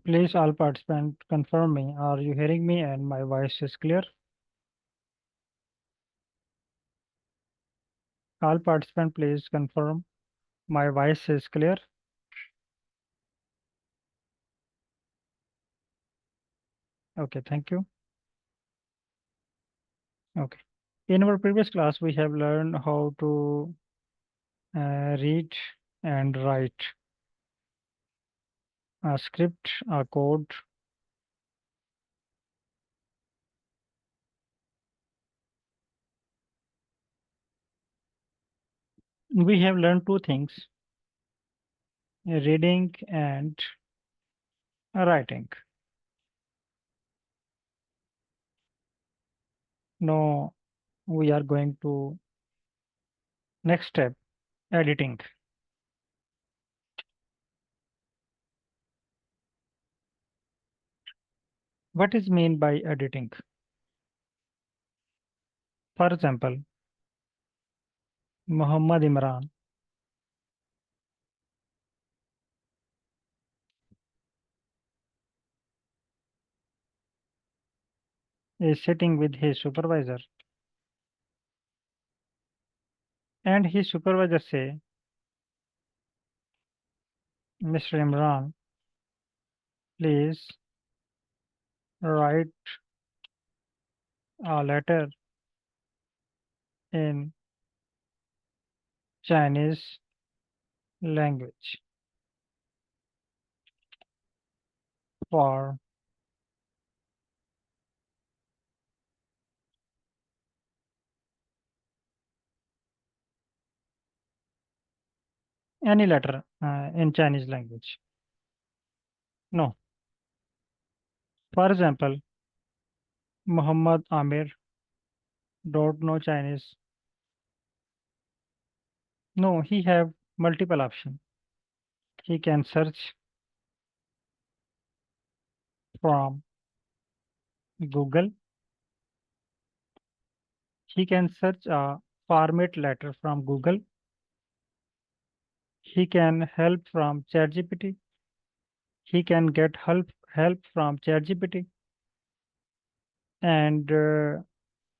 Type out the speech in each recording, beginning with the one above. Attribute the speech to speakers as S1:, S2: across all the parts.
S1: Please, all participants, confirm me. Are you hearing me and my voice is clear? All participants, please confirm my voice is clear. Okay, thank you. Okay. In our previous class, we have learned how to read and write a script, a code. We have learned two things, reading and writing. Now we are going to next step, editing. What is mean by editing? For example, Muhammad Imran is sitting with his supervisor and his supervisor say, Mr. Imran, please write a letter in Chinese language for any letter in Chinese language. No. For example, Muhammad Amir don't know Chinese. No, he have multiple option. He can search from Google. He can search a format letter from Google. He can help from ChatGPT. He can get help from ChatGPT and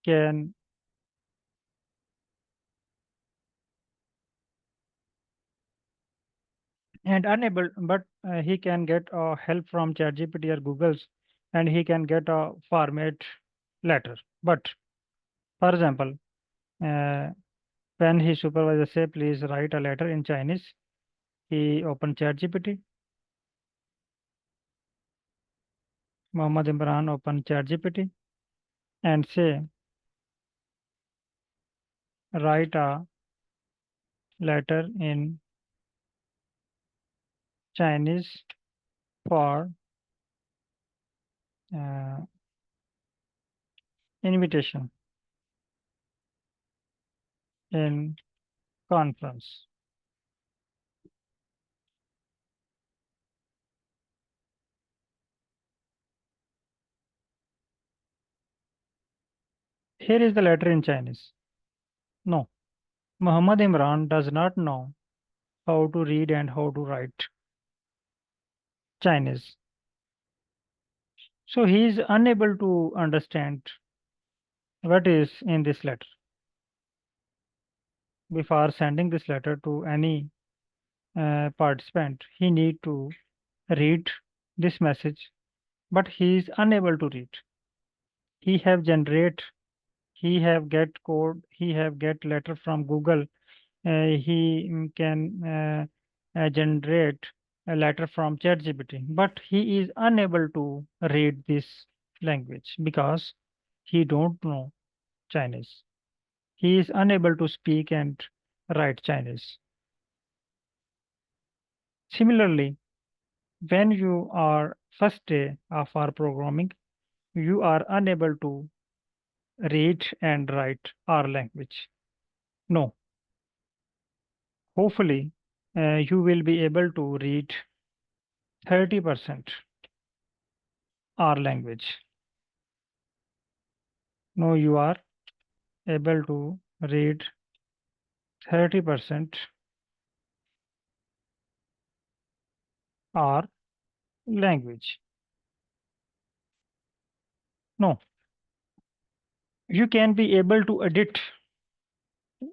S1: can and unable, but he can get help from ChatGPT or Google's, and he can get a format letter. But for example, uh, when his supervisor say, please write a letter in Chinese, he open ChatGPT. Muhammad Imran open ChatGPT and say, write a letter in Chinese for uh, invitation in conference. Here is the letter in Chinese. No, Muhammad Imran does not know how to read and how to write Chinese. So he is unable to understand what is in this letter. Before sending this letter to any participant, he need to read this message, but he is unable to read. He have generate, he have get code, he have get letter from Google. He can generate a letter from ChatGPT, but he is unable to read this language because he don't know Chinese. He is unable to speak and write Chinese. Similarly, when you are first day of our programming, you are unable to read and write our language. No, hopefully you will be able to read 30% our language. No, you are able to read 30% our language. No. You can be able to edit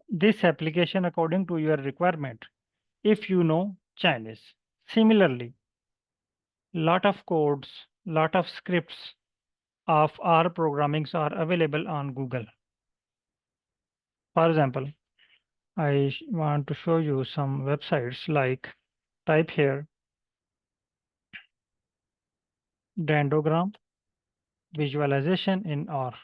S1: this application according to your requirement if you know Chinese. Similarly, lot of codes, lot of scripts of our programmings are available on Google. For example, I want to show you some websites like type here dendrogram visualization in R.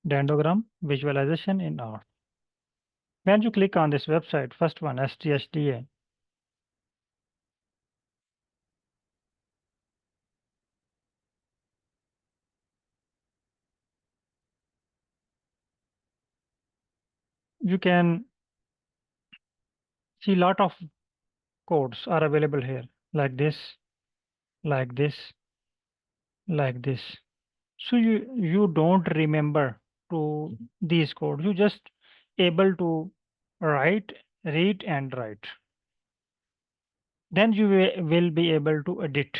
S1: Dendrogram visualization in R. When you click on this website, first one, STHDA, you can see lot of codes are available here, like this, like this, like this. So you don't remember to these codes. You just able to write, read, and write. Then you will be able to edit.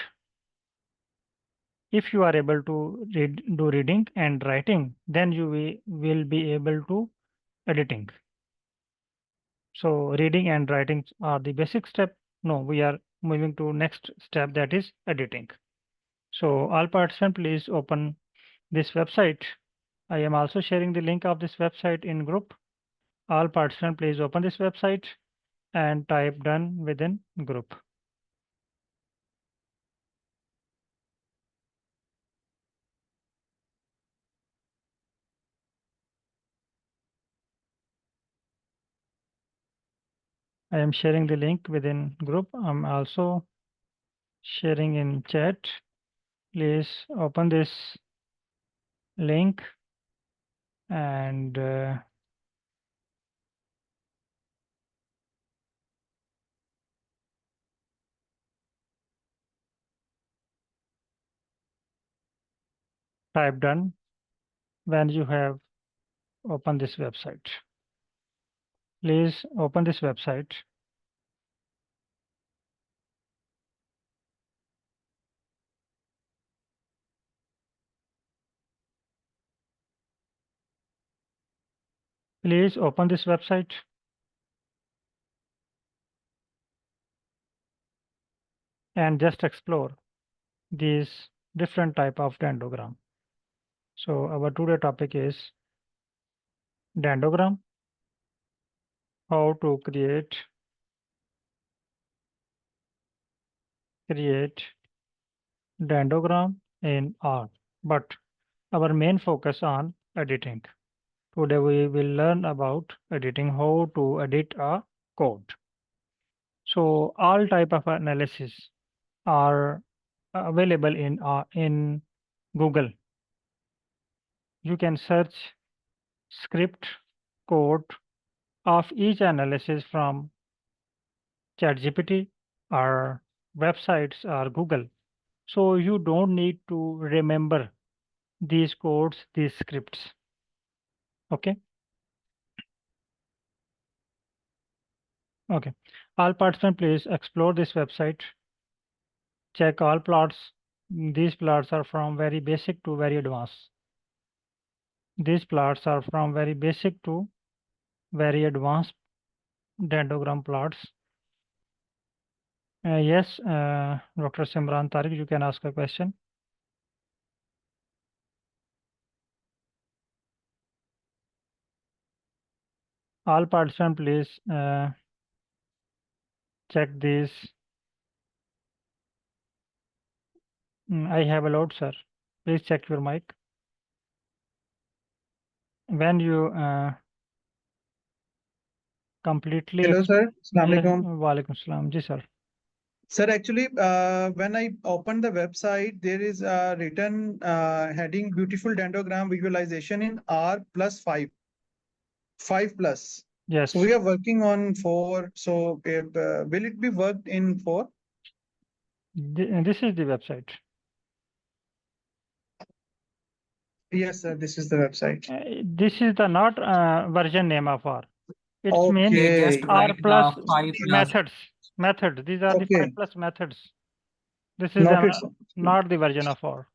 S1: If you are able to do reading and writing, then you will be able to editing. So reading and writing are the basic step. No, we are moving to next step, that is editing. So all participants, please open this website. I am also sharing the link of this website in group. All participants, please open this website and type done within group. I am sharing the link within group. I'm also sharing in chat. Please open this link and type done when you have opened this website. Please open this website. Please open this website. And just explore these different type of dendrogram. So our today topic is dendrogram, how to create dendrogram in R. But our main focus on editing. Today we will learn about editing, how to edit a code. So all type of analysis are available in Google. You can search script code of each analysis from ChatGPT or websites or Google. So you don't need to remember these codes, these scripts. Okay. Okay. All participants, please explore this website. Check all plots. These plots are from very basic to very advanced. These plots are from very basic to very advanced dendrogram plots. Yes, Dr. Simran Tariq, you can ask a question. All participants, please check this. I have allowed, sir. Please check your mic. When you completely.
S2: Hello, sir. Assalamu alaikum.
S1: Walaikum salam. Ji, sir.
S2: Sir, actually, when I opened the website, there is a written heading beautiful dendrogram visualization in R plus 5 plus.
S1: Yes.
S2: So we are working on 4. So will it be worked in 4?
S1: This is the website.
S2: Yes, sir. This is the website.
S1: This is the not version name of R. It
S2: Okay.
S1: means
S3: Just
S1: R
S3: write
S1: plus
S3: 5 plus.
S1: methods. Method. These are the
S2: Okay,
S1: 5+ methods. This is
S2: noted, sir.
S1: not the version of R.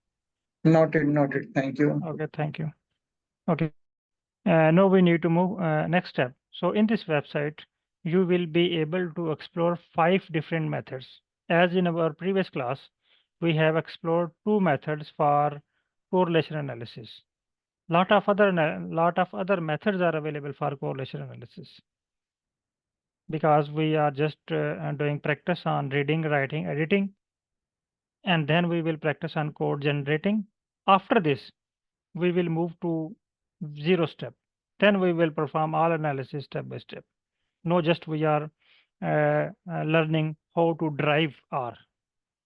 S2: Noted, noted. Thank you.
S1: Okay, thank you. Okay. Now we need to move next step. So in this website, you will be able to explore 5 different methods. As in our previous class, we have explored 2 methods for correlation analysis. Lot of other methods are available for correlation analysis, because we are just doing practice on reading, writing, editing, and then we will practice on code generating. After this, we will move to 0 step. Then we will perform all analysis step by step. No, just we are learning how to drive R.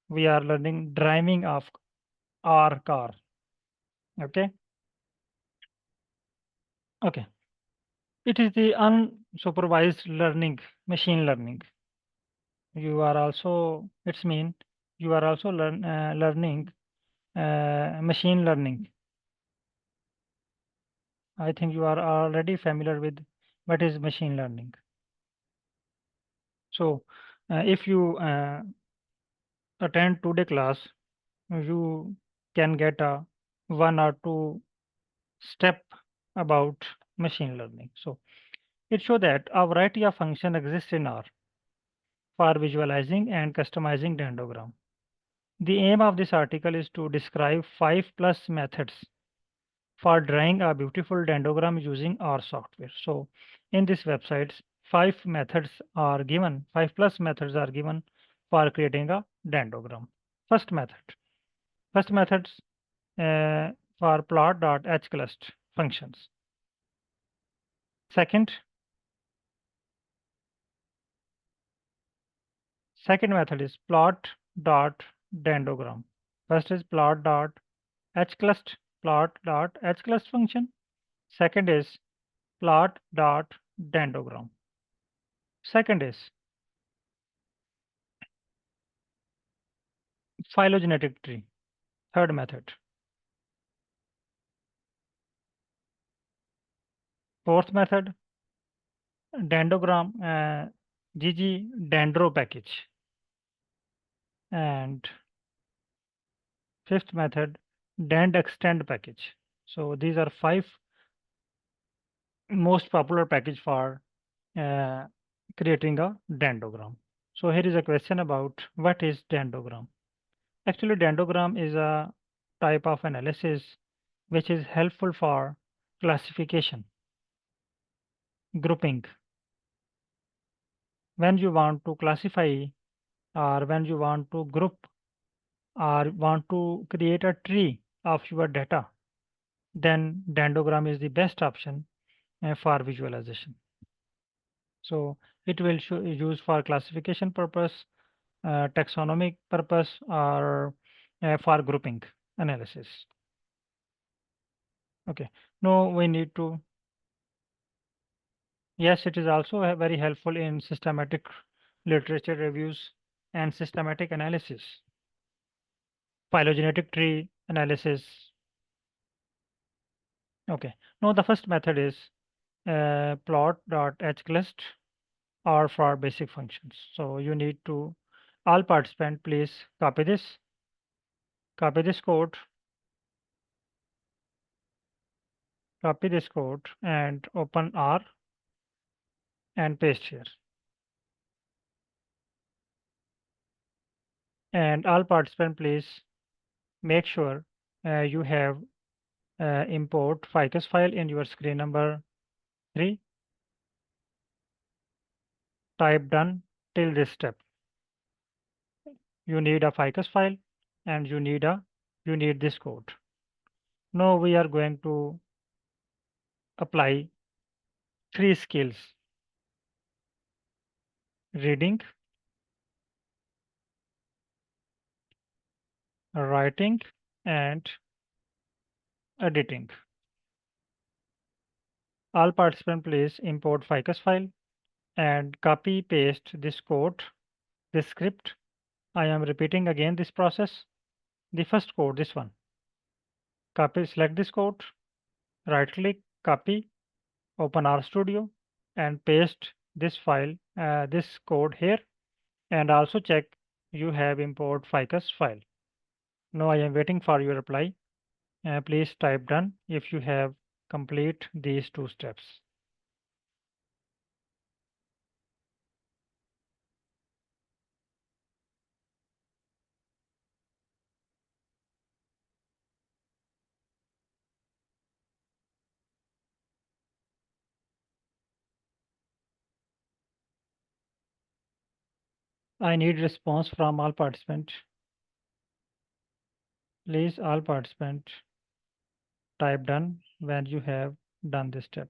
S1: We are learning driving of R car. Okay. Okay. It is the unsupervised learning, machine learning. You are also, it's mean you are also learning machine learning. I think you are already familiar with what is machine learning. So if you attend today class, you can get a 1 or 2 step about machine learning. So it shows that a variety of function exists in R for visualizing and customizing dendrogram. The aim of this article is to describe 5+ methods for drawing a beautiful dendrogram using R software. So in this website, 5 methods are given, 5+ methods are given for creating a dendrogram. First methods for plot.hclust functions. Second method is plot.dendrogram. First is plot.hclust function. Second is plot.dendrogram. Second is phylogenetic tree. Third method. Fourth method, dendrogram, GG dendro package. And fifth method, dend extend package. So these are 5 most popular package for creating a dendrogram. So here is a question about what is dendrogram. Actually, dendrogram is a type of analysis which is helpful for classification, grouping. When you want to classify, or when you want to group, or want to create a tree of your data, then dendrogram is the best option for visualization. So it will use for classification purpose, taxonomic purpose, or for grouping analysis. Okay. Now we need to. Yes, it is also very helpful in systematic literature reviews and systematic analysis, phylogenetic tree analysis. Okay. Now the first method is plot.hclust or for basic functions. So you need to, all participants, please copy this code, and open R and paste here. And all participants, please make sure you have import ficus file in your screen number 3. Type done till this step. You need a ficus file, and you need this code. Now we are going to apply 3 skills: reading, writing, and editing. All participants, please import ficus file and copy paste this code, this script. I am repeating again this process. The first code, this one. Copy, select this code, right click, copy, open RStudio, and paste this file, this code here, And also check you have import ficus file. Now I am waiting for your reply. Please type done if you have complete these two steps. I need response from all participants. Please all participants type done when you have done this step.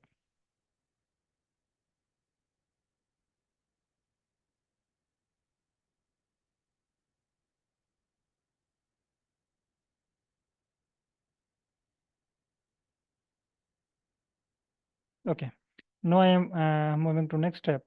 S1: Okay. Now I am moving to next step.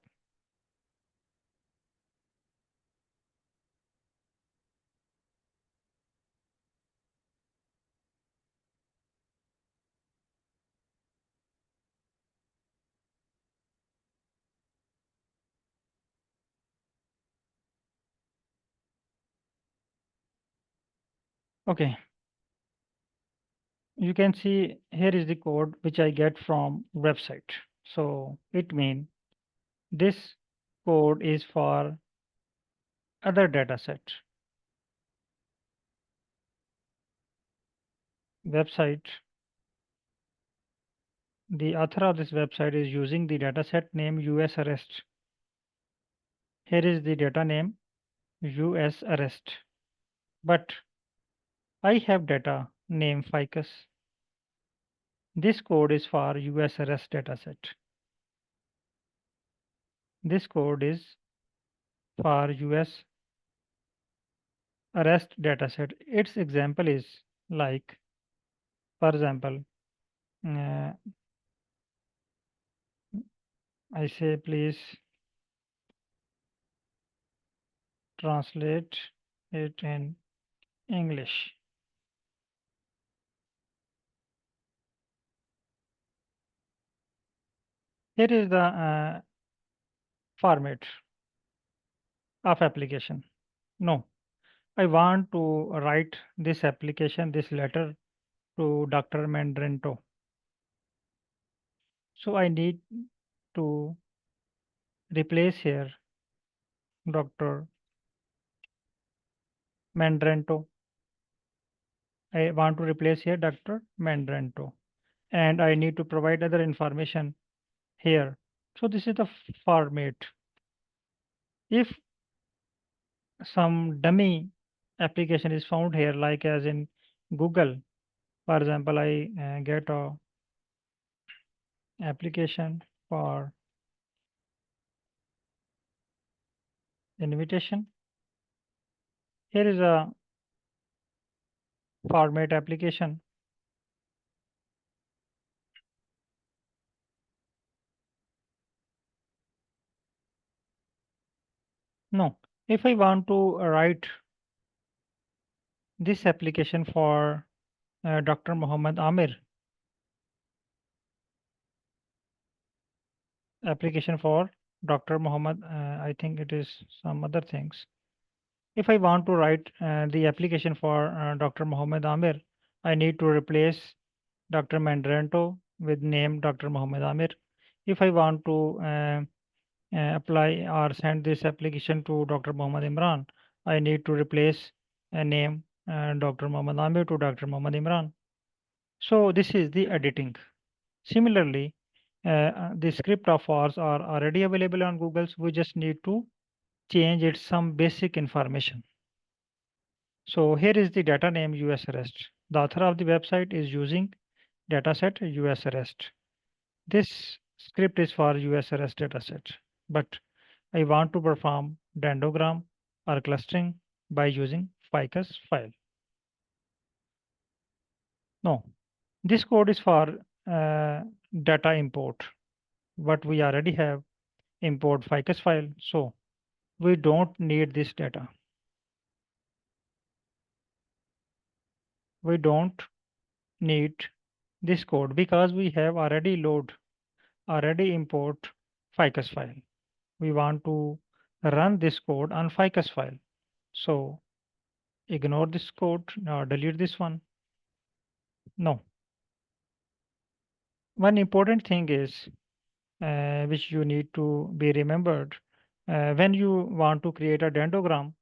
S1: Okay. You can see here is the code which I get from website. So it means this code is for other data set. Website. The author of this website is using the dataset name US arrest. Here is the data name US arrest. But I have data name ficus. This code is for US arrest dataset. This code is for US arrest dataset. Its example is like, for example, uh, I say please translate it in English. Here is the format of application. No, I want to write this application, this letter to Dr. Mandrento. So I need to replace here Dr. Mandrento. I want to replace here Dr. Mandrento. And I need to provide other information here. So this is the format. If some dummy application is found here, like as in Google, for example, I get a application for invitation. Here is a format application. No, if I want to write this application for Dr. Muhammad Amir, application for Dr. Muhammad, I think it is some other things. If I want to write the application for Dr. Muhammad Amir, I need to replace Dr. Mandranto with name Dr. Muhammad Amir. If I want to apply or send this application to Dr. Muhammad Imran, I need to replace a name Dr. Muhammad Amir to Dr. Muhammad Imran. So this is the editing. Similarly, the script of ours are already available on Google. So we just need to change it some basic information. So here is the data name US arrest. The author of the website is using dataset US arrest. This script is for US arrest dataset, but I want to perform dendrogram or clustering by using ficus file. No, this code is for data import, but we already have import ficus file, so we don't need this data. We don't need this code because we have already import ficus file. We want to run this code on ficus file. So ignore this code or delete this one. No. One important thing is which you need to be remembered. When you want to create a dendrogram,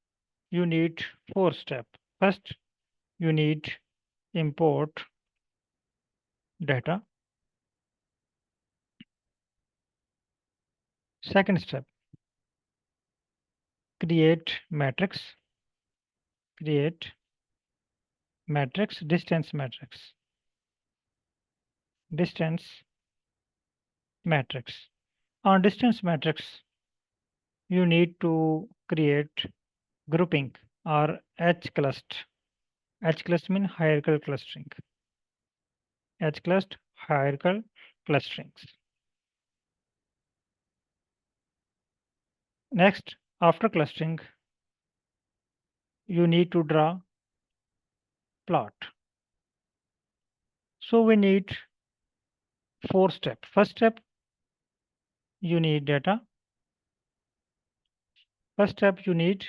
S1: you need 4 steps. First, you need import data. Second step, create matrix, distance matrix. On distance matrix, you need to create grouping or H-cluster. H-cluster means hierarchical clustering. H-cluster hierarchical clusterings. Next, after clustering, you need to draw plot. So we need 4 steps. First step, you need data. First step, you need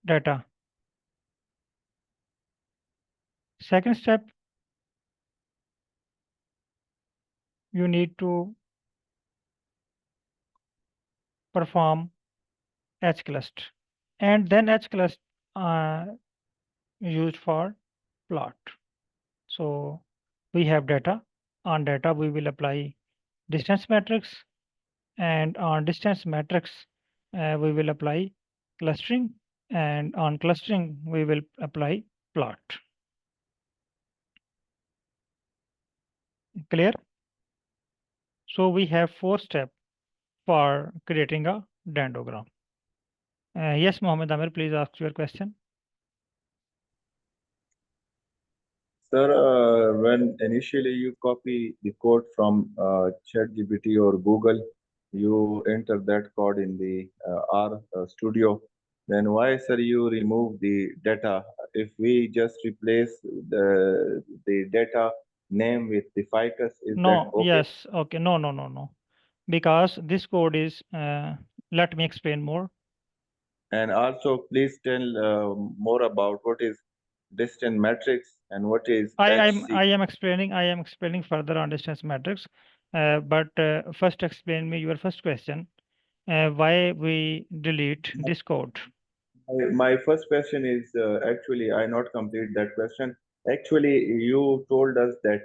S1: data. Second step, you need to perform H-cluster, and then H-cluster used for plot. So we have data. On data, we will apply distance matrix, and on distance matrix, we will apply clustering, and on clustering, we will apply plot. Clear? So we have 4 steps for creating a dendrogram. Yes, Mohammed Amir, please ask your question.
S3: Sir, when initially you copy the code from ChatGPT or Google, you enter that code in the R Studio. Then why, sir, you remove the data? If we just replace the data name with the ficus, is that
S1: No,
S3: okay?
S1: yes, okay, no. Because this code is, let me explain more.
S3: And also, please tell more about what is distance matrix and what is HC.
S1: I am explaining further on distance matrix. But first explain me your first question. Why we delete this code?
S3: My first question is actually, I not complete that question. Actually, you told us that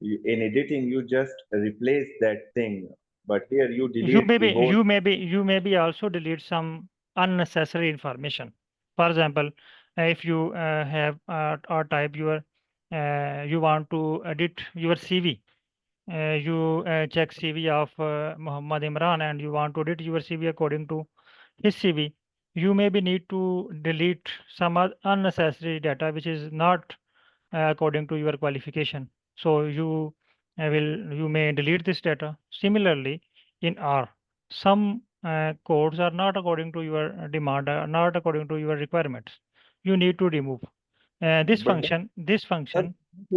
S3: in editing, you just replace that thing, but here you delete the whole.
S1: You maybe also delete some unnecessary information. For example, if you have or type your you want to edit your CV. You check CV of Muhammad Imran and you want to edit your CV according to his CV. You maybe need to delete some unnecessary data which is not according to your qualification. So you may delete this data. Similarly, in R, some codes are not according to your demand, not according to your requirements. You need to remove this
S3: But
S1: function
S3: that is,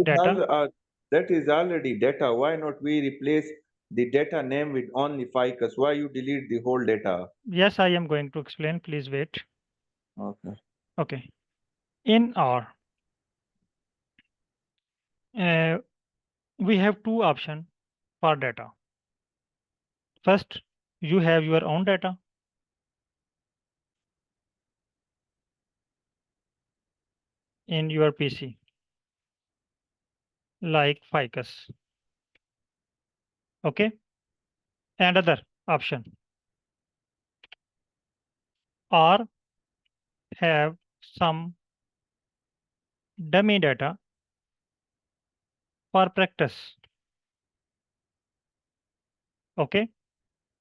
S1: data.
S3: that is already data. Why not we replace the data name with only ficus? Why you delete the whole data?
S1: Yes, I am going to explain. Please wait.
S3: Okay.
S1: Okay. In R, uh, we have 2 options for data. First, you have your own data. In your PC, like ficus. Okay. Another option, or have some dummy data for practice. Okay.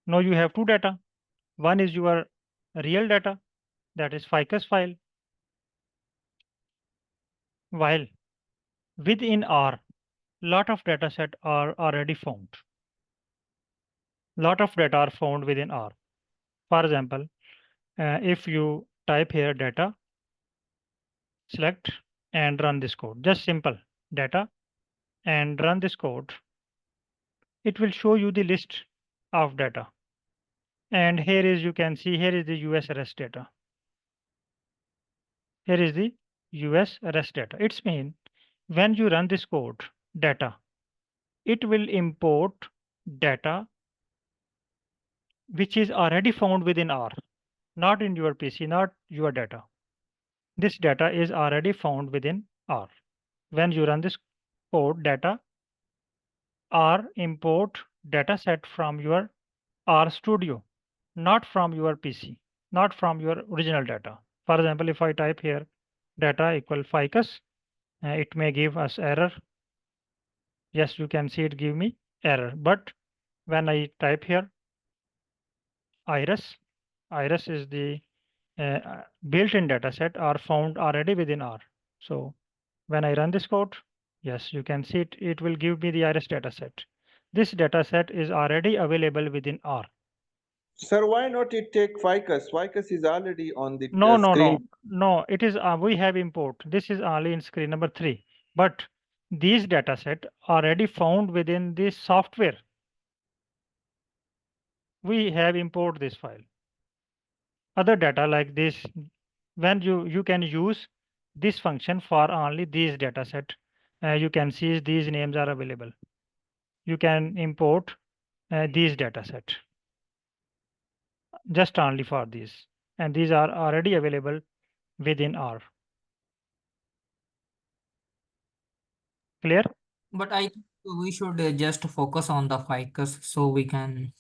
S1: Now you have 2 data. One is your real data, that is ficus file, while within R, lot of data set are already found. Lot of data are found within R. For example, if you type here data, select and run this code, just simple data and run this code, it will show you the list of data. And here is, you can see, here is the US arrest data. Here is the US arrest data. It's mean when you run this code data, it will import data which is already found within R, not in your PC, not your data. This data is already found within R. When you run this code data, R import data set from your R Studio, not from your PC, not from your original data. For example, if I type here data equal ficus, it may give us error. Yes, you can see it give me error. But when I type here iris, iris is the built-in data set are found already within R. So when I run this code, yes, you can see it, it will give me the iris data set. This data set is already available within R.
S3: Sir, why not it take ficus? Ficus is already on the
S1: No,
S3: screen.
S1: no, it is, we have import. This is only in screen number 3. But these data set already found within this software. We have import this file. Other data like this, when you can use this function for only these data set. You can see these names are available. You can import these data set just only for these, and these are already available within R. Clear?
S4: But I think we should just focus on the ficus so we can,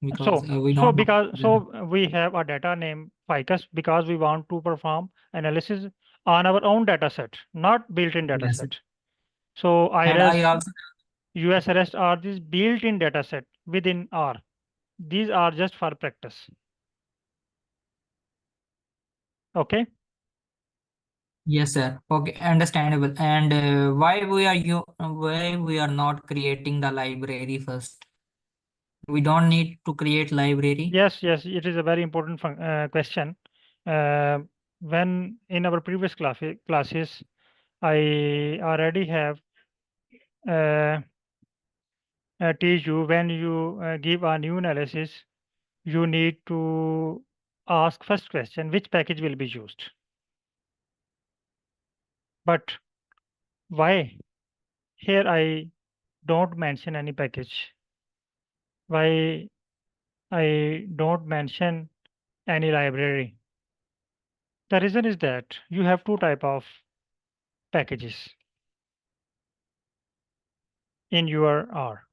S4: because
S1: So,
S4: we
S1: so
S4: don't know.
S1: because so we have a data name ficus because we want to perform analysis on our own data set, not built-in data
S4: Yes.
S1: set. So
S4: And I
S1: iris,
S4: also,
S1: US arrest are these built-in data set within R. These are just for practice. Okay.
S4: yes, sir. Okay, understandable. And why we are not creating the library first? We don't need to create library.
S1: Yes, it is a very important question. Uh, when in our previous classes, I already have uh, teach you when you give a new analysis, you need to ask first question, which package will be used? But why? Here I don't mention any package. Why I don't mention any library? The reason is that you have two type of packages in your R.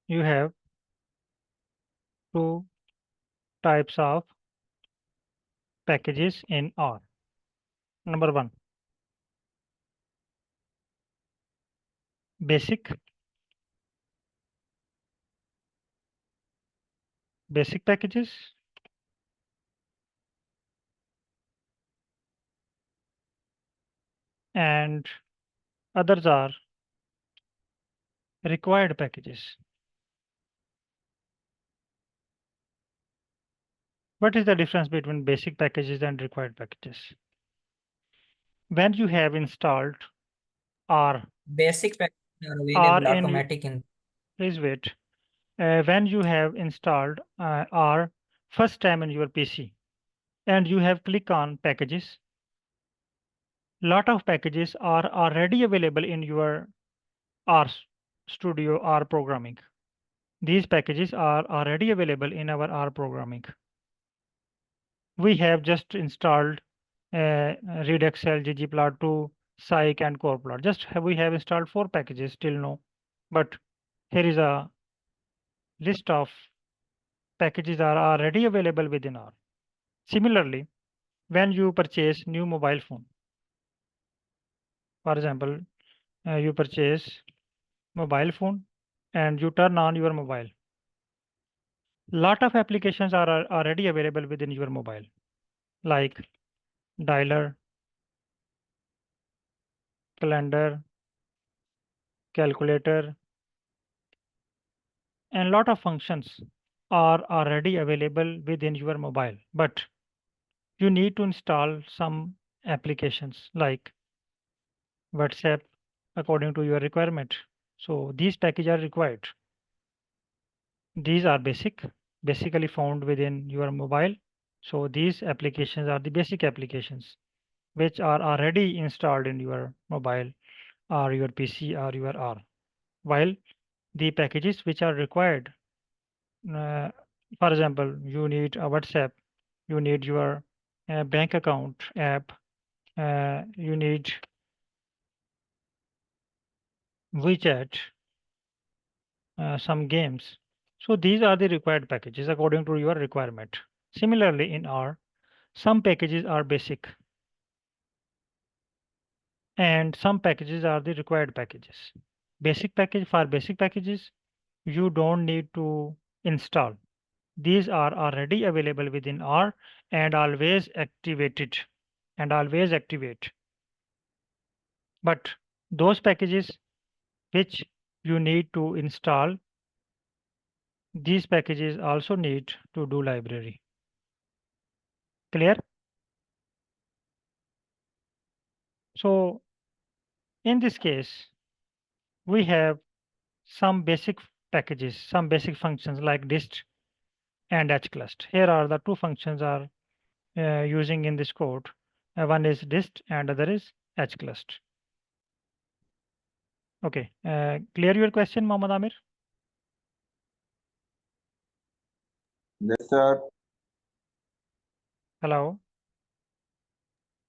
S1: You have two types of packages in R. Number one, basic packages, and others are required packages. What is the difference between basic packages and required packages? When you have installed R,
S4: Basic packages are
S1: R
S4: available
S1: in,
S4: automatic in.
S1: please wait. When you have installed R first time in your PC and you have click on packages, lot of packages are already available in your R Studio R programming. These packages are already available in our R programming. We have just installed readxl, ggplot2, psych, and coreplot. We have installed 4 packages till now, but here is a list of packages are already available within R. Similarly, when you purchase new mobile phone, for example, you purchase mobile phone and you turn on your mobile. Lot of applications are already available within your mobile, like dialer, calendar, calculator, and lot of functions are already available within your mobile. But you need to install some applications like WhatsApp according to your requirement, So these packages are required. These are basically found within your mobile. So these applications are the basic applications which are already installed in your mobile or your PC or your R. While the packages which are required, uh, for example, you need a WhatsApp, you need your bank account app, you need WeChat, some games. So these are the required packages according to your requirement. Similarly, in R, some packages are basic and some packages are the required packages. Basic packages, you don't need to install. These are already available within R and always activated and always activate. But those packages which you need to install, these packages also need to do library. Clear? So in this case, we have some basic packages, some basic functions like dist and hclust. Here are the two functions are using in this code. One is dist and other is hclust. Okay, clear your question, Mohammad Amir?
S3: Yes, sir.
S1: Hello.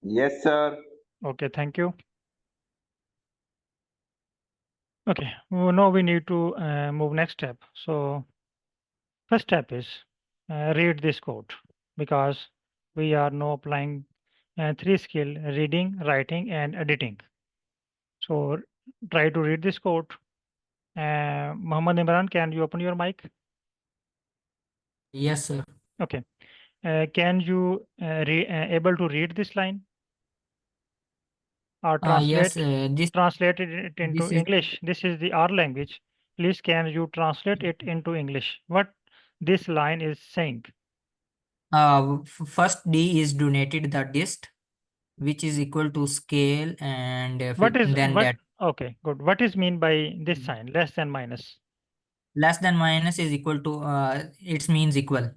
S3: Yes, sir.
S1: Okay, thank you. Okay, now we need to move next step. So first step is read this code because we are now applying three skill: reading, writing, and editing. So try to read this code. Muhammad Imran, can you open your mic?
S4: Yes, sir.
S1: Okay. Can you able to read this line or
S4: Yes, this
S1: translate it into
S4: is
S1: English? This is the R language. Please, can you translate it into English? What this line is saying?
S4: first D is donated the dist, which is equal to scale, and then
S1: What?
S4: that
S1: Okay, good. What is mean by this sign? Less than minus
S4: less than minus is equal to it means equal.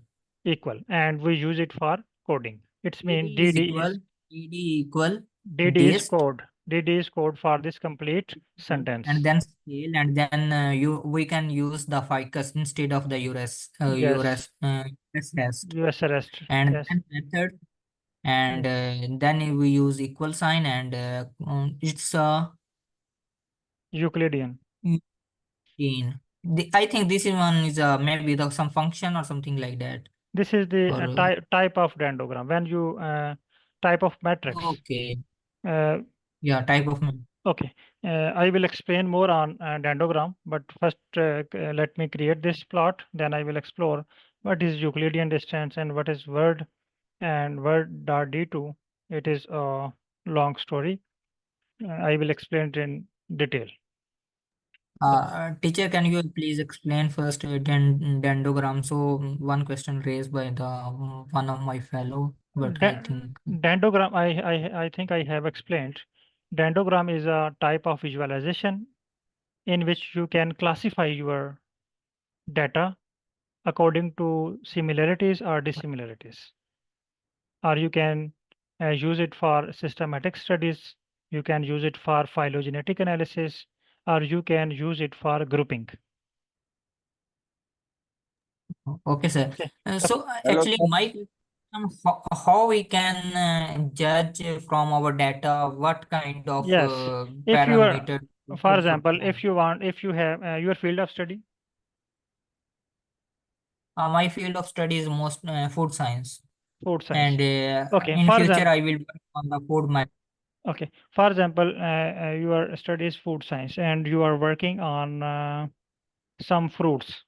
S1: equal, and we use it for coding. It's mean
S4: DD is equal. DD equal dist.
S1: DD is code for this complete sentence.
S4: And then scale, and then we can use the ficus instead of the
S1: Yes,
S4: rest,
S1: US arrest.
S4: and
S1: Yes,
S4: then method, and then we use equal sign, and it's
S1: Euclidean.
S4: in I think this is one is maybe some function or something like that,
S1: This is the
S4: or
S1: type of dendrogram. When you type of matrix.
S4: okay,
S1: Uh,
S4: yeah, type of
S1: okay, I will explain more on dendrogram, but first let me create this plot. Then I will explore what is Euclidean distance and what is word and word dot d2. It is a long story. I will explain it in detail.
S4: Teacher, can you please explain first dendrogram? So one question raised by the one of my fellow, but I think
S1: Dendrogram, I think I have explained. Dendrogram is a type of visualization in which you can classify your data according to similarities or dissimilarities. Or you can use it for systematic studies, you can use it for phylogenetic analysis, or you can use it for grouping.
S4: okay, sir.
S1: Okay.
S4: So
S3: Hello,
S4: actually,
S3: sir.
S4: my question, how we can judge from our data what kind of
S1: Yes, if you are,
S4: parameter
S1: for
S4: we should
S1: example,
S4: find?
S1: if you have your field of study,
S4: My field of study is most food science,
S1: food science.
S4: and
S1: Okay,
S4: in
S1: for
S4: future
S1: example,
S4: I will work on the food
S1: okay, for example, your study is food science and you are working on some fruits.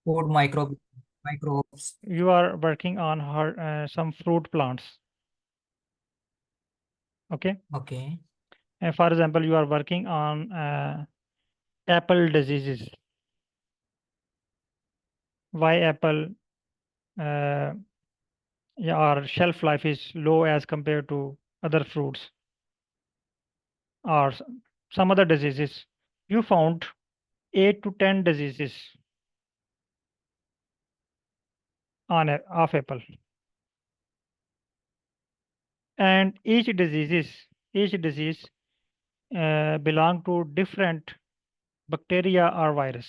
S4: food microbes.
S1: You are working on some fruit plants. Okay.
S4: Okay.
S1: And for example, you are working on apple diseases. Why apple yeah, our shelf life is low as compared to other fruits or some other diseases. You found 8 to 10 diseases of apple, and each disease belong to different bacteria or virus.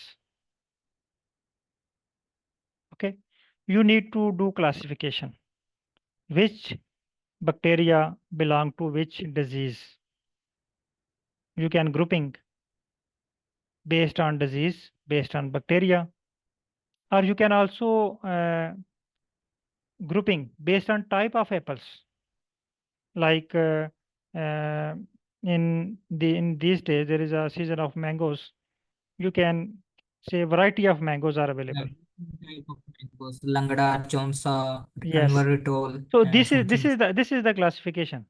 S1: Okay, you need to do classification. Which bacteria belong to which disease? You can grouping based on disease, based on bacteria, or you can also grouping based on type of apples. Like uh, in these days there is a season of mangoes. You can say variety of mangoes are available.
S4: Type of mangoes, Langda, Chonsa,
S1: Yes.
S4: Anvaritol,
S1: So this is
S4: something.
S1: this is the classification.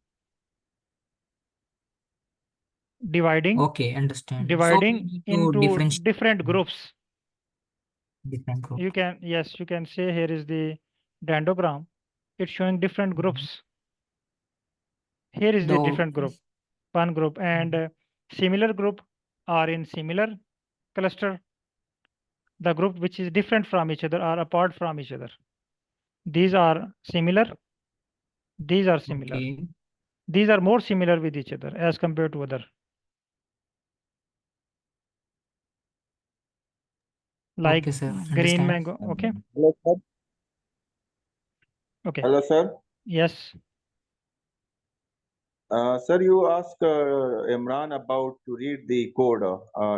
S1: Dividing
S4: Okay, understand. So we
S1: dividing
S4: need to
S1: into
S4: differentiate
S1: different groups.
S4: different group.
S1: You can, yes, you can say here is the dendrogram. It's showing different groups. Here is the
S4: Though
S1: different group, one group, and similar group are in similar cluster. The group which is different from each other are apart from each other. These are similar. These are similar.
S4: okay,
S1: These are more similar with each other as compared to other. Like
S4: okay, sir,
S1: green
S4: understand.
S1: mango. Okay.
S3: Hello, sir.
S1: Okay.
S3: Hello, sir.
S1: Yes.
S3: Sir, you asked Imran about to read the code.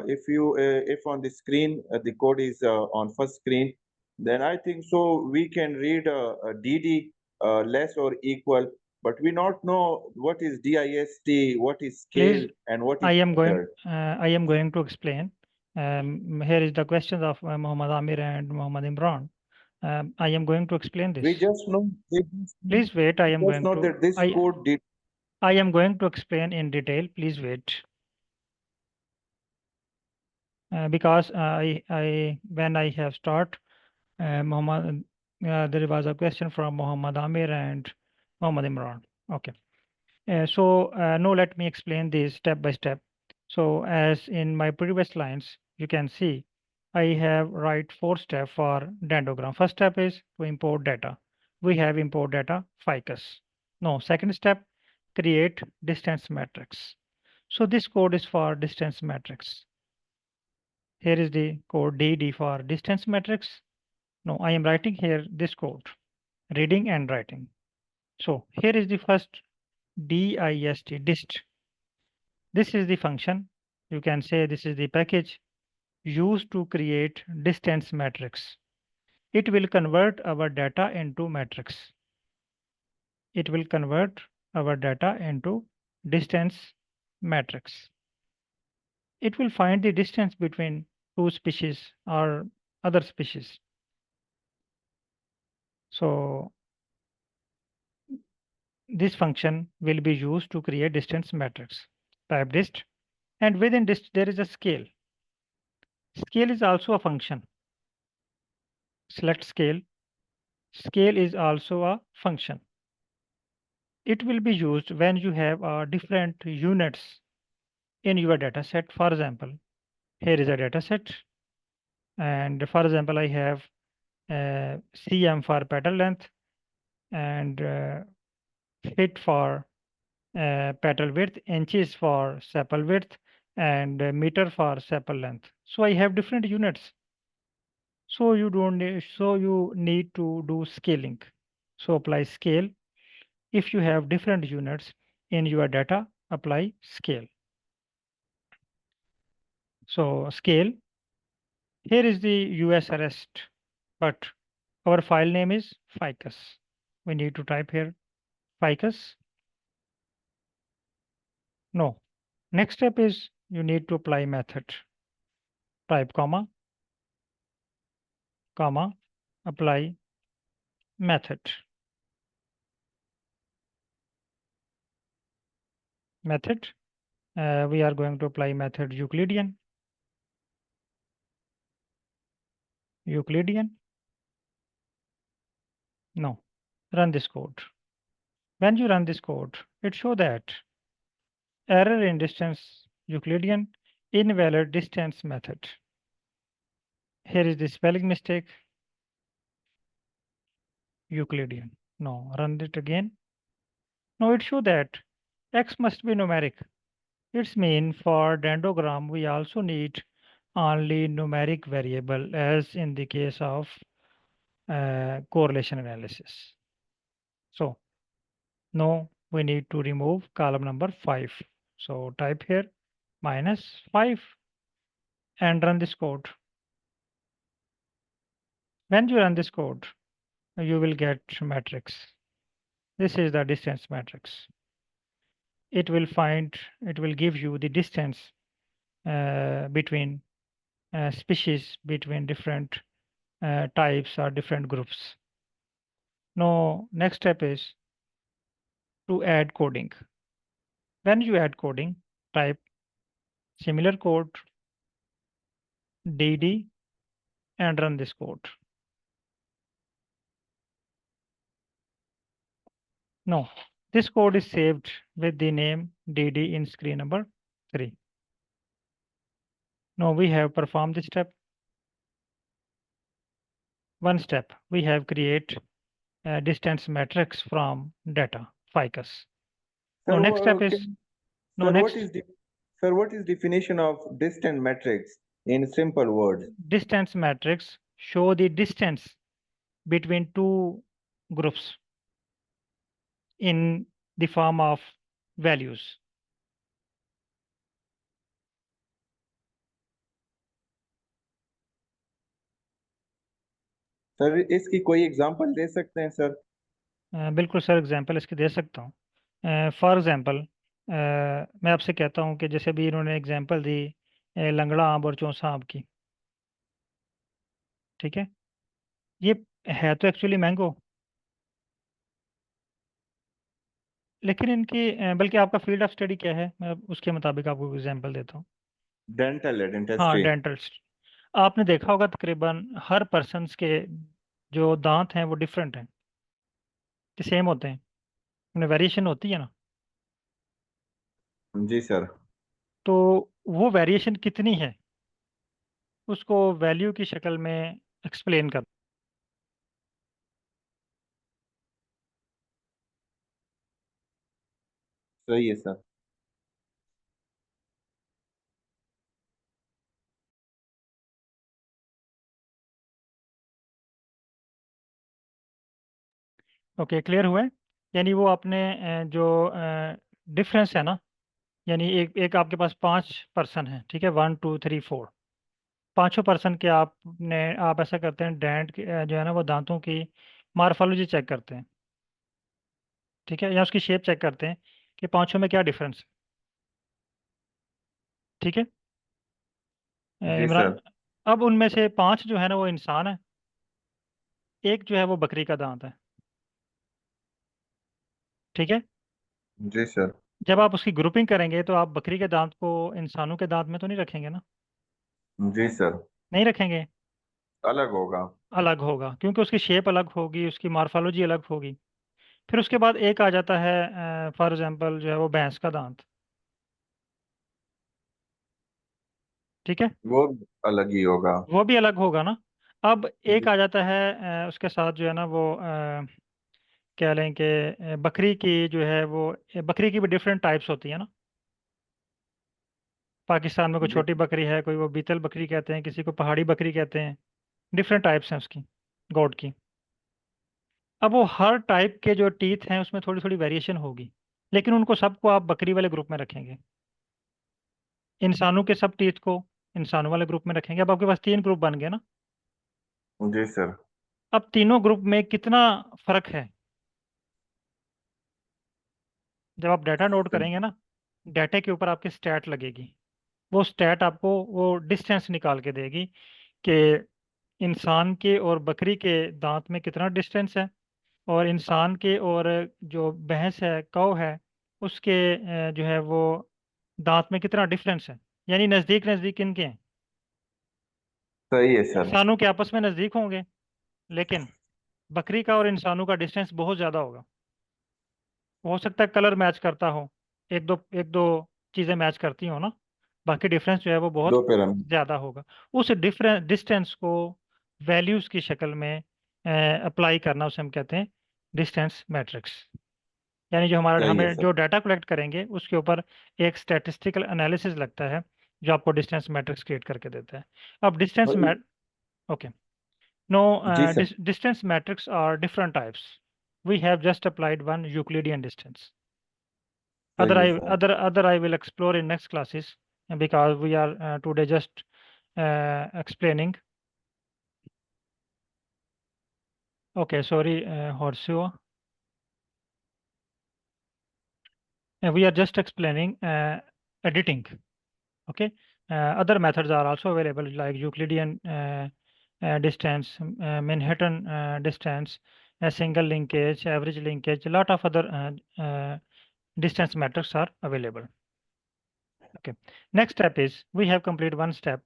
S3: If on the screen the code is on first screen, then I think so we can read a DD less or equal, but we not know what is DIST, what is scale,
S1: Please,
S3: and what
S1: I
S3: is
S1: am going.
S3: method.
S1: I am going to explain. Here is the questions of Muhammad Amir and Muhammad Imran. I am going to explain
S3: We
S1: this.
S3: just know,
S1: Please wait. I am going to.
S3: that this code did.
S1: I am going to explain in detail. Please wait. Because when I have start, Muhammad, there was a question from Muhammad Amir and Muhammad Imran. Okay. Now let me explain this step by step. So as in my previous lines, you can see I have write 4 steps for dendrogram. First step is to import data. We have import data ficus. No, second step, create distance matrix. So this code is for distance matrix. Here is the code DD for distance matrix. No, I am writing here this code, reading and writing. So here is the first dist. This is the function. You can say this is the package used to create distance matrix. It will convert our data into matrix. It will convert our data into distance matrix. It will find the distance between two species or other species. So this function will be used to create distance matrix. Type dist, and within dist there is a scale. Scale is also a function. Select scale. Scale is also a function. It will be used when you have different units in your data set. For example, here is a data set, and for example, I have cm for petal length and feet for petal width, inches for sepal width, and meter for sepal length. So I have different units. So you need to do scaling. So apply scale. If you have different units in your data, apply scale. So scale, here is the US arrest, but our file name is ficus. We need to type here ficus. No. Next step is you need to apply method. Type comma, apply method. Method, we are going to apply method Euclidean. No, run this code. When you run this code, it shows that error in distance Euclidean invalid distance method. Here is the spelling mistake. Euclidean. No, run it again. No, it show that x must be numeric. It's mean for dendrogram we also need only numeric variable as in the case of correlation analysis. So no, we need to remove column number 5. So type here -5 and run this code. When you run this code, you will get matrix. This is the distance matrix. It will give you the distance between species, between different types or different groups. Now, next step is to add coding. When you add coding, type similar code dd and run this code. No, this code is saved with the name dd in screen number 3. Now we have performed this step. One step, we have create a distance matrix from data, ficus. Now
S3: Sir,
S1: next step is, no,
S3: sir,
S1: next,
S3: what is definition of distance matrix in simple words?
S1: distance matrix show the distance between two groups in the form of values.
S3: Sir इसकी कोई example दे सकते हैं sir?
S1: बिल्कुल sir, example इसकी दे सकता हूँ। For example मैं आपसे कहता हूँ कि जैसे भी इन्होंने एग्जांपल दी लंगड़ा आम और चौसा आम की, ठीक है, ये है तो एक्चुअली मैंगो, लेकिन इनकी बल्कि आपका फील्ड ऑफ स्टडी क्या है, मैं उसके मुताबिक आपको एग्जांपल देता हूँ।
S3: डेंटल
S1: हाँ,
S3: डेंटिस्ट्री।
S1: डेंटल। आपने देखा होगा तकरीबन हर पर्सन के जो दांत हैं वो डिफरेंट हैं कि सेम होते हैं, उनमें वेरिएशन होती है ना।
S3: जी सर।
S1: तो वो वेरिएशन कितनी है उसको वैल्यू की शक्ल में एक्सप्लेन कर।
S3: सही है सर।
S1: ओके, क्लियर हुआ है? यानी वो आपने जो डिफरेंस है ना, यानी एक एक आपके पास 5 पर्सन है, ठीक है, 1 2 3 4, पांचों पर्सन के आप ऐसा करते हैं, डेंट जो है ना वो दांतों की मार्फोलॉजी चेक करते हैं, ठीक है, या उसकी शेप चेक करते हैं कि पांचों में क्या डिफरेंस है, ठीक है।
S3: जी
S1: इमरान,
S3: सर।
S1: अब उनमें से 5 जो है ना वो इंसान है, एक जो है वो बकरी का दांत है, ठीक है।
S3: जी सर।
S1: जब आप उसकी ग्रुपिंग करेंगे तो आप बकरी के दांत को इंसानों के दांत में तो नहीं रखेंगे ना,
S3: जी सर।
S1: नहीं रखेंगे,
S3: अलग होगा।
S1: अलग होगा, क्योंकि उसकी शेप अलग होगी, उसकी मार्फोलॉजी अलग होगी। फिर उसके बाद एक आ जाता है फॉर एग्जांपल जो है वो भैंस का दांत, ठीक है,
S3: वो अलग ही होगा।
S1: वो भी अलग होगा ना। अब एक
S3: जी
S1: आ जाता है उसके साथ जो है ना वो कह लें कि बकरी की जो है वो बकरी की भी डिफरेंट टाइप्स होती है ना। पाकिस्तान में कोई
S3: जी
S1: छोटी बकरी है, कोई वो बीतल बकरी कहते हैं, किसी को पहाड़ी बकरी कहते हैं, डिफरेंट टाइप्स हैं उसकी, गोट की। अब वो हर टाइप के जो टीथ हैं उसमें थोड़ी थोड़ी वेरिएशन होगी, लेकिन उनको सबको आप बकरी वाले ग्रुप में रखेंगे। इंसानों के सब टीथ को इंसानों वाले ग्रुप में रखेंगे। अब आपके पास 3 ग्रुप बन गए ना।
S3: जी सर।
S1: अब तीनों ग्रुप में कितना फर्क है, जब आप डाटा नोट करेंगे ना, डाटा के ऊपर आपकी स्टैट लगेगी। वो स्टैट आपको वो डिस्टेंस निकाल के देगी कि इंसान के और बकरी के दांत में कितना डिस्टेंस है, और इंसान के और जो भैंस है, कौ है, उसके जो है वो दांत में कितना डिफरेंस है। यानी नज़दीक नज़दीक इनके हैं।
S3: सही है सर।
S1: इंसानों के आपस में नज़दीक होंगे, लेकिन बकरी का और इंसानों का डिस्टेंस बहुत ज़्यादा होगा। हो सकता है कलर मैच करता हो, एक दो चीज़ें मैच करती हो ना, बाकी डिफरेंस जो है वो
S3: दो
S1: बहुत
S3: पैरामीटर।
S1: ज़्यादा होगा। उस डिस्टेंस को वैल्यूज़ की शक्ल में अप्लाई करना, उसे हम कहते हैं डिस्टेंस मैट्रिक्स। यानी जो हमारा
S3: सही है
S1: हमें
S3: सर।
S1: जो डाटा कलेक्ट करेंगे उसके ऊपर एक स्टैटिस्टिकल एनालिसिस लगता है जो आपको डिस्टेंस मैट्रिक्स क्रिएट करके देता है। अब डिस्टेंस
S3: भाई,
S1: ओके, नो,
S3: जी sir.
S1: distance metrics are different types. We have just applied one Euclidean distance.
S3: सही है sir.
S1: Other I will explore in next classes, because we are today just explaining. Okay, sorry, Horsio. We are just explaining editing. Okay, other methods are also available like Euclidean distance, Manhattan distance, a single linkage, average linkage. A lot of other distance metrics are available. Okay. Next step is we have completed one step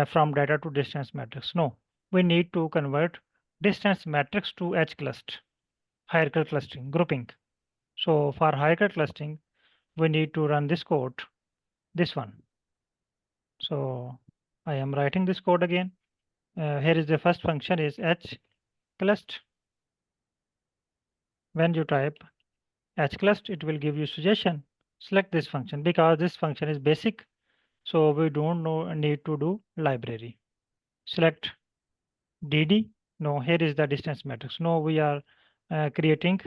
S1: from data to distance matrix. No, we need to convert distance matrix to H cluster, hierarchical clustering, grouping. So for hierarchical clustering, we need to run this code, this one. So I am writing this code again. Here is the first function is H cluster. When you type H cluster, it will give you suggestion. Select this function because this function is basic. So we don't need to do library. Select DD. No, here is the distance matrix. No, we are creating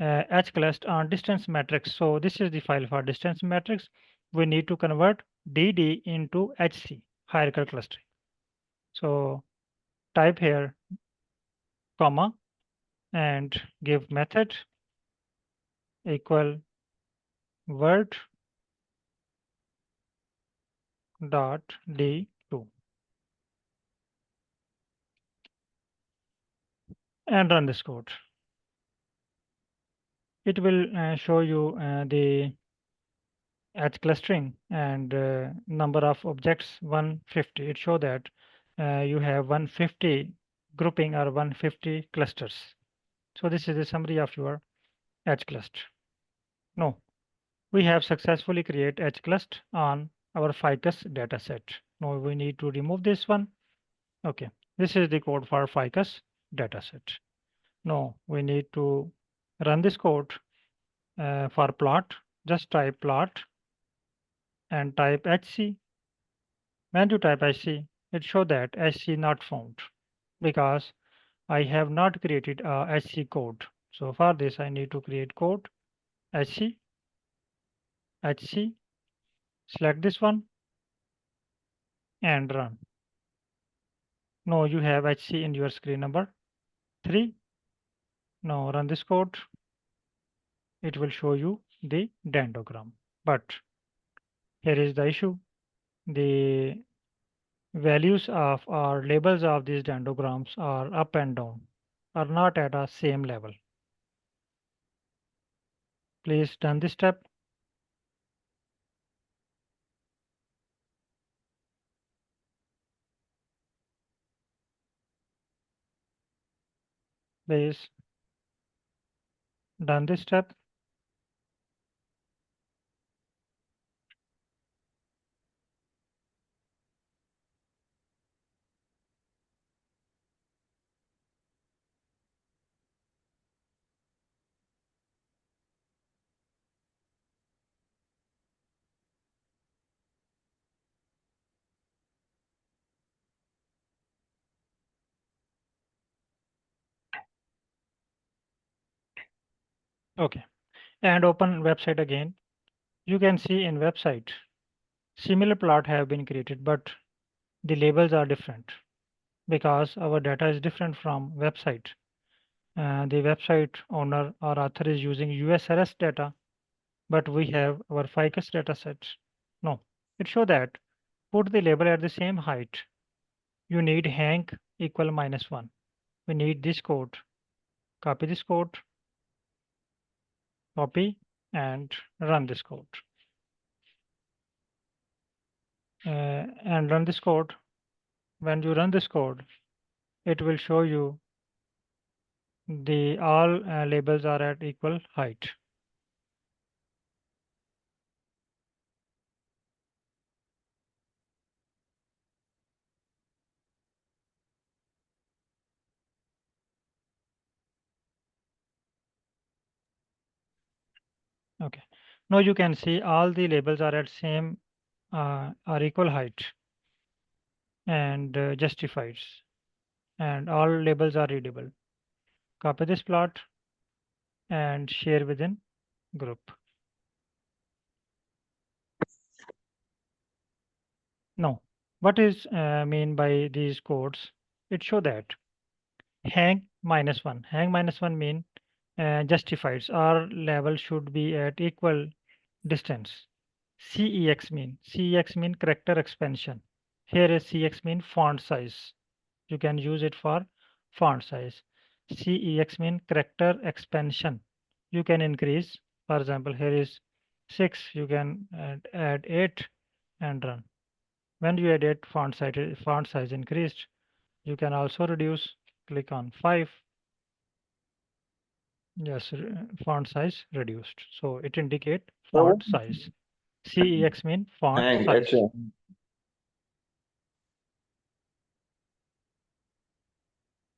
S1: H cluster on distance matrix. So this is the file for distance matrix. We need to convert DD into HC, hierarchical clustering. So type here comma and give method equal word dot D2 and run this code. It will show you the H clustering and number of objects 150. It show that you have 150 grouping or 150 clusters. So this is the summary of your H cluster. No, we have successfully created H cluster on our ficus dataset. Now we need to remove this one. Okay, this is the code for ficus dataset. Now we need to run this code for plot. Just type plot and type HC. When you type HC, it shows that HC not found because I have not created a HC code. So for this, I need to create code HC, HC, select this one and run. Now you have HC in your screen number 3. Now run this code. It will show you the dendrogram. But here is the issue. The values of or labels of these dendrograms are up and down, are not at a same level. Please done this step. Please done this step. Okay, and open website again. You can see in website similar plot have been created, but the labels are different because our data is different from website. The website owner or author is using USRS data, but we have our ficus data set. No, it show that put the label at the same height. You need Hank equal -1. We need this code. Copy this code, copy and run this code. And run this code. When you run this code, it will show you the all labels are at equal height. Now you can see all the labels are at same are equal height and justified, and all labels are readable. Copy this plot and share within group. Now, what is mean by these codes? It show that hang -1. Hang -1 mean justified. Our level should be at equal distance. CEX mean character expansion. Here is CX mean font size. You can use it for font size. CEX mean character expansion. You can increase. For example, here is 6. You can add 8 and run. When you add 8, font size increased. You can also reduce. Click on 5. Yes, font size reduced. So it indicate font size. CEX mean font
S3: Hang,
S1: size.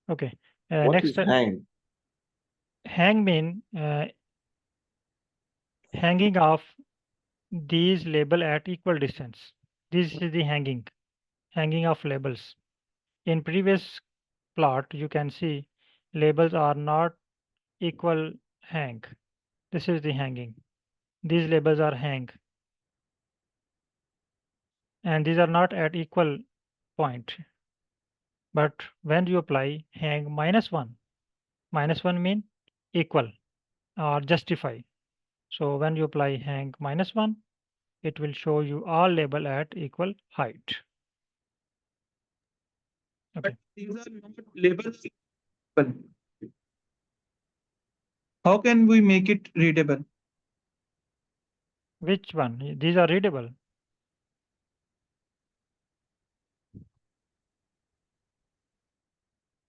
S1: Okay.
S3: What
S1: Next,
S3: is hang?
S1: hang mean hanging off these label at equal distance. This is the hanging of labels. In previous plot, you can see labels are not equal hang. This is the hanging. These labels are hang. And these are not at equal point. But when you apply hang -1 mean equal or justify. So when you apply hang -1, it will show you all label at equal height. Okay.
S2: But these are not labels. How can we make it readable?
S1: Which one? These are readable.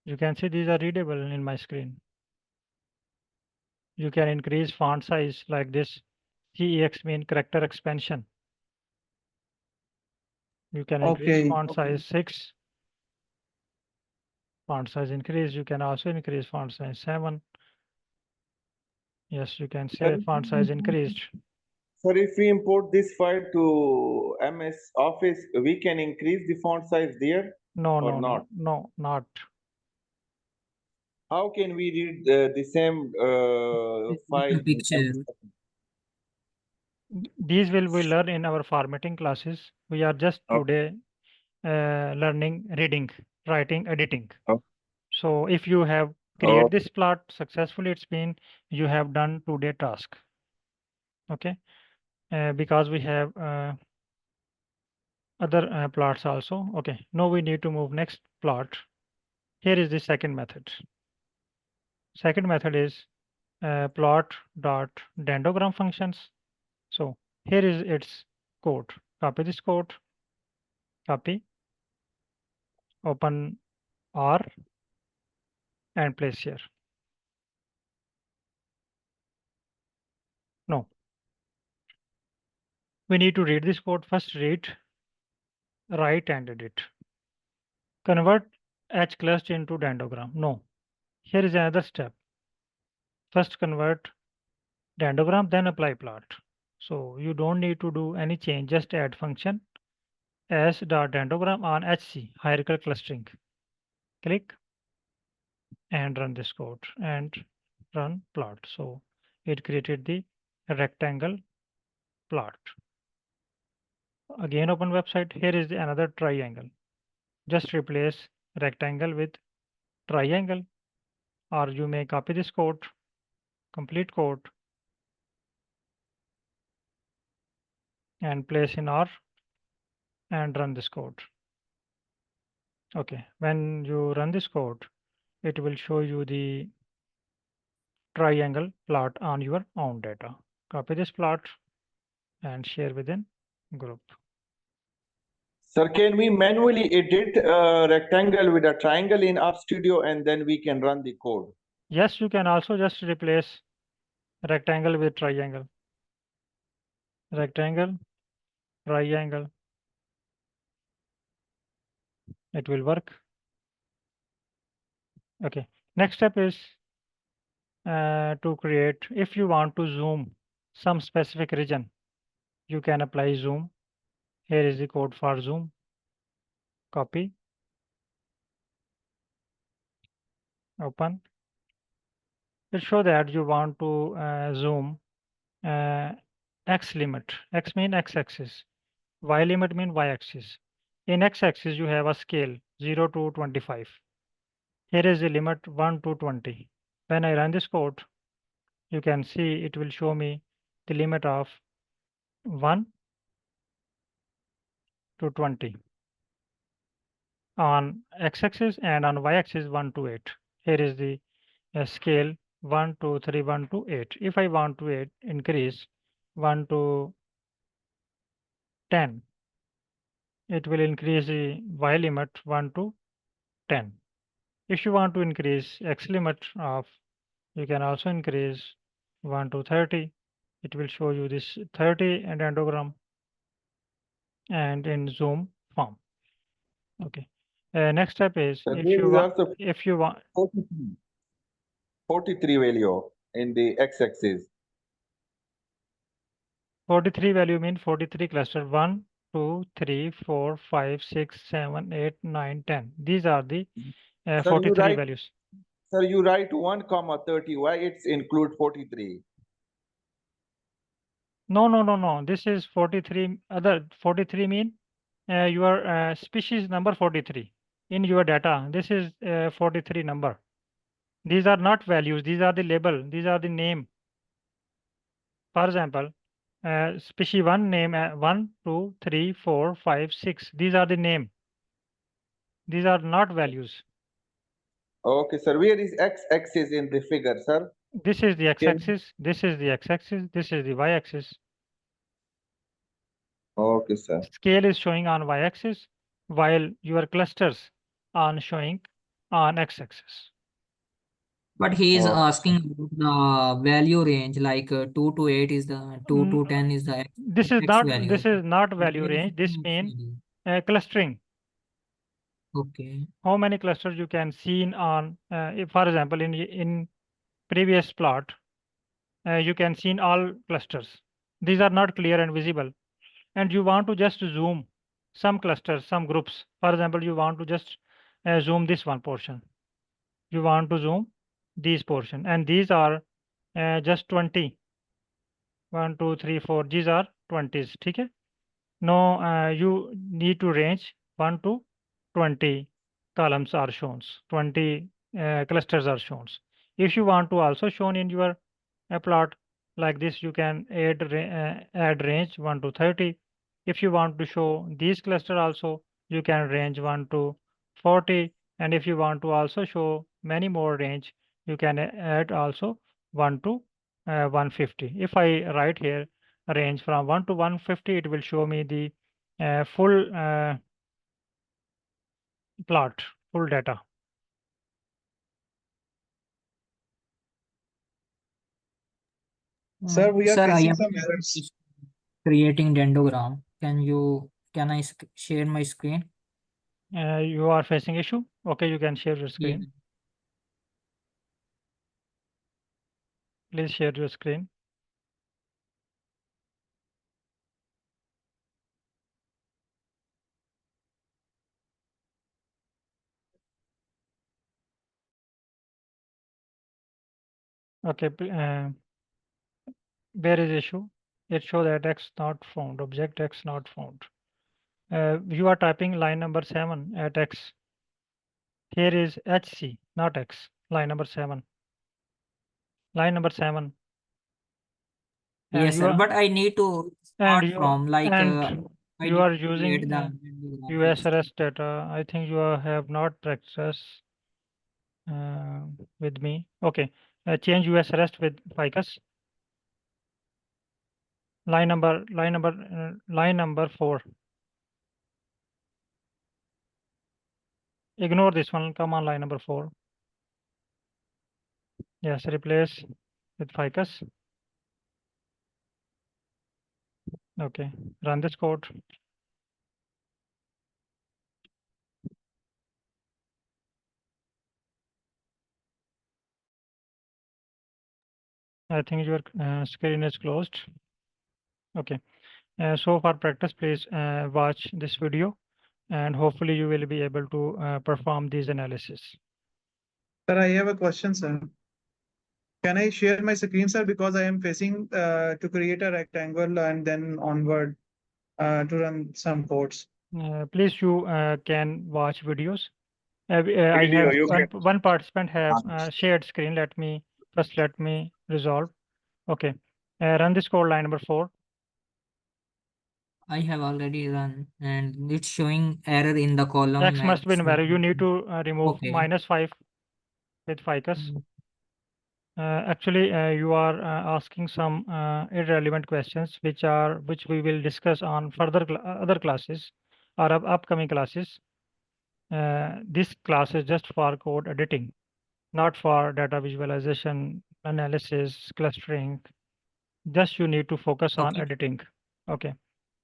S1: You can see these are readable in my screen. You can increase font size like this. CEX mean character expansion. You can increase font size 6. Font size increase. You can also increase font size 7. Yes, you can say font size increased.
S3: Sir, if we import this file to MS Office, we can increase the font size there?
S1: No,
S3: or
S1: no,
S3: not?
S1: no, not.
S3: How can we read the same file?
S4: Picture.
S1: These will we learn in our formatting classes. We are just today learning reading, writing, editing.
S3: Okay.
S1: So if you have created this plot successfully, it's been you have done today task. Okay, because we have other plots also. Okay, now we need to move next plot. Here is the second method. Second method is plot dot dendrogram functions. So here is its code. Copy this code. Copy. Open R and place here. No. We need to read this code first. Read, write, and edit. Convert H cluster into dendrogram. No. Here is another step. First convert dendrogram, then apply plot. So you don't need to do any change. Just add function s.dendrogram on HC, hierarchical clustering. Click and run this code and run plot. So it created the rectangle plot. Again, open website. Here is another triangle. Just replace rectangle with triangle, or you may copy this code, complete code, and place in R and run this code. Okay, when you run this code, it will show you the triangle plot on your own data. Copy this plot and share within group.
S3: Sir, can we manually edit a rectangle with a triangle in RStudio and then we can run the code?
S1: Yes, you can also just replace rectangle with triangle. Rectangle, triangle. It will work. Okay, next step is to create, if you want to zoom some specific region, you can apply zoom. Here is the code for zoom. Copy, open. It show that you want to zoom x limit. X mean x-axis. Y limit mean y-axis. In x-axis, you have a scale 0 to 25. Here is the limit 1 to 20. When I run this code, you can see it will show me the limit of 1 to 20 on x-axis, and on y-axis 1 to 8. Here is the scale 1 to 3, 1 to 8. If I want to increase 1 to 10, it will increase the y limit 1 to 10. If you want to increase x limit of, you can also increase 1 to 30. It will show you this 30 and dendrogram and in zoom form. Okay. Next step is
S3: So
S1: if
S3: there
S1: you
S3: is
S1: want,
S3: also
S1: if you want
S3: 43 value in the x-axis.
S1: 43 value mean 43 cluster 1, 2, 3, 4, 5, 6, 7, 8, 9, 10. These are the
S3: Sir,
S1: 43 values.
S3: Sir, you write 1 comma 30. Why it's include 43?
S1: No. This is 43. Other 43 mean your species number 43 in your data. This is 43 number. These are not values. These are the label. These are the name. For example, species 1 name 1, 2, 3, 4, 5, 6. These are the name. These are not values.
S3: Okay, sir. Where is x-axis in the figure, sir?
S1: This is the x-axis. This is the x-axis. This is the y-axis.
S3: Okay, sir.
S1: Scale is showing on y-axis, while your clusters are showing on x-axis.
S4: But he is
S3: Okay.
S4: asking about the value range, like 2 to 8 is the 2 to 10 is the
S1: This is
S4: x
S1: not
S4: value.
S1: this is not value
S4: Where is
S1: range.
S4: the
S1: This
S4: x
S1: means
S4: value?
S1: clustering.
S4: Okay.
S1: How many clusters you can see on, if, for example, in previous plot, you can see in all clusters. These are not clear and visible, and you want to just zoom some clusters, some groups. For example, you want to just zoom this one portion. You want to zoom these portion, and these are just 20. 1, 2, 3, 4. These are 20s. Okay. No, you need to range 1 to 20 columns are shown, 20 clusters are shown. If you want to also shown in your plot like this, you can add range 1 to 30. If you want to show these cluster also, you can range 1 to 40. And if you want to also show many more range, you can add also 1 to 150. If I write here range from 1 to 150, it will show me the full plot, full data.
S2: Sir, we are
S4: Sir, I
S2: facing
S4: am
S2: some errors.
S4: creating dendrogram. Can I share my screen?
S1: You are facing issue? Okay, you can share your screen.
S4: Yeah.
S1: Please share your screen. Okay, where is issue? It show that X not found, object X not found. You are typing line number 7 at X. Here is HC, not X, line number 7. Line number 7.
S4: Yes,
S1: You
S4: sir.
S1: are,
S4: But I need to
S1: and
S4: start
S1: you
S4: from like
S1: and
S4: I
S1: you
S4: need
S1: are
S4: to create
S1: using
S4: the dendrogram
S1: US
S4: first.
S1: arrest data. I think you have not practiced with me. Okay, change US arrest with ficus. Line number 4. Ignore this one. Come on, line number 4. Yes, replace with ficus. Okay, run this code. I think your screen is closed. Okay. So for practice, please watch this video, and hopefully you will be able to perform these analysis.
S2: Sir, I have a question, sir. Can I share my screen, sir? Because I am facing to create a rectangle and then onward to run some codes.
S1: Please, you can watch videos. I
S3: Video,
S1: have
S3: you
S1: one participant have
S3: can.
S1: shared screen. Let me resolve. Okay. Run this code line number 4.
S4: I have already run and it's showing error in the column.
S1: X must be in value. You need to remove
S4: Okay.
S1: -5 with ficus.
S4: Mm.
S1: Actually, you are asking some irrelevant questions, which we will discuss on further other classes or upcoming classes. This class is just for code editing, not for data visualization, analysis, clustering. Just you need to focus on
S4: Okay.
S1: editing. Okay.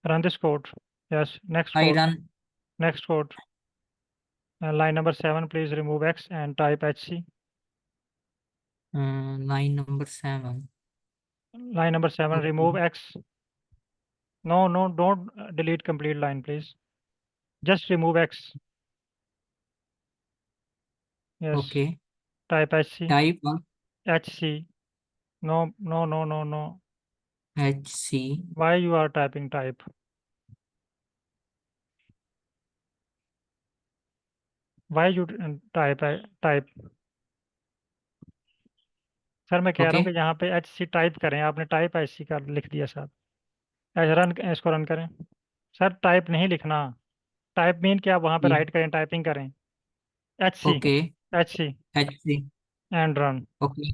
S1: Run this code. Yes. Next
S4: I
S1: code.
S4: run
S1: Next code. Line number 7, please remove X and type HC.
S4: line number 7.
S1: Line number 7,
S4: Okay.
S1: remove X. No, don't delete complete line, please. Just remove X. Yes.
S4: Okay.
S1: Type HC.
S4: Type of
S1: HC. No.
S4: HC.
S1: Why you are typing type? Why you type? Sir मैं कह रहा हूँ
S4: Okay.
S1: कि यहाँ पे HC type करें, आपने type HC का लिख दिया सर. रन इसको रन करें. सर टाइप नहीं लिखना. टाइप मीन कि आप वहाँ पे
S4: Yeah.
S1: राइट करें, टाइपिंग करें. HC.
S4: Okay.
S1: HC
S4: HC.
S1: and run.
S4: Okay.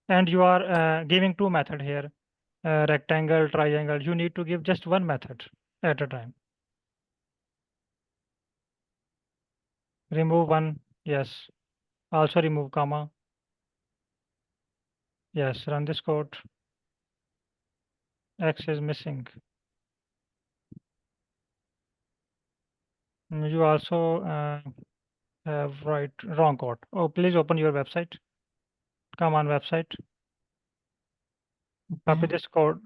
S1: And you are giving 2 method here. Rectangle, triangle. You need to give just 1 method at a time. Remove 1. Yes. Also remove comma. Yes. Run this code. X is missing. You also have wrong code. Oh, please open your website. Come on website. Copy
S4: Okay.
S1: this code.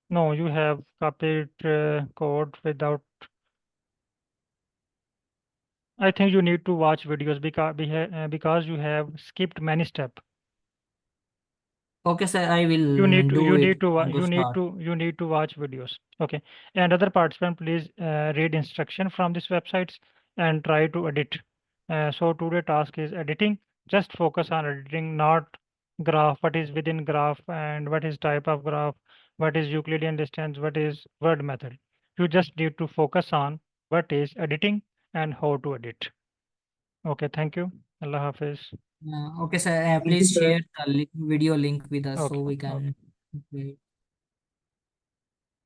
S1: No, you have copied code without. I think you need to watch videos because you have skipped many steps.
S4: Okay, sir. I will
S1: You need
S4: do it
S1: to
S4: from the start.
S1: you need to watch videos. Okay. And other participant, please read instruction from this websites and try to edit. So today task is editing. Just focus on editing, not graph. What is within graph and what is type of graph? What is Euclidean distance? What is word method? You just need to focus on what is editing and how to edit. Okay. Thank you. Allah Hafiz.
S4: Okay, sir.
S2: Thank you,
S4: Please
S2: sir.
S4: share the video link with us so
S1: Okay.
S4: we
S1: Okay.
S4: can. Okay.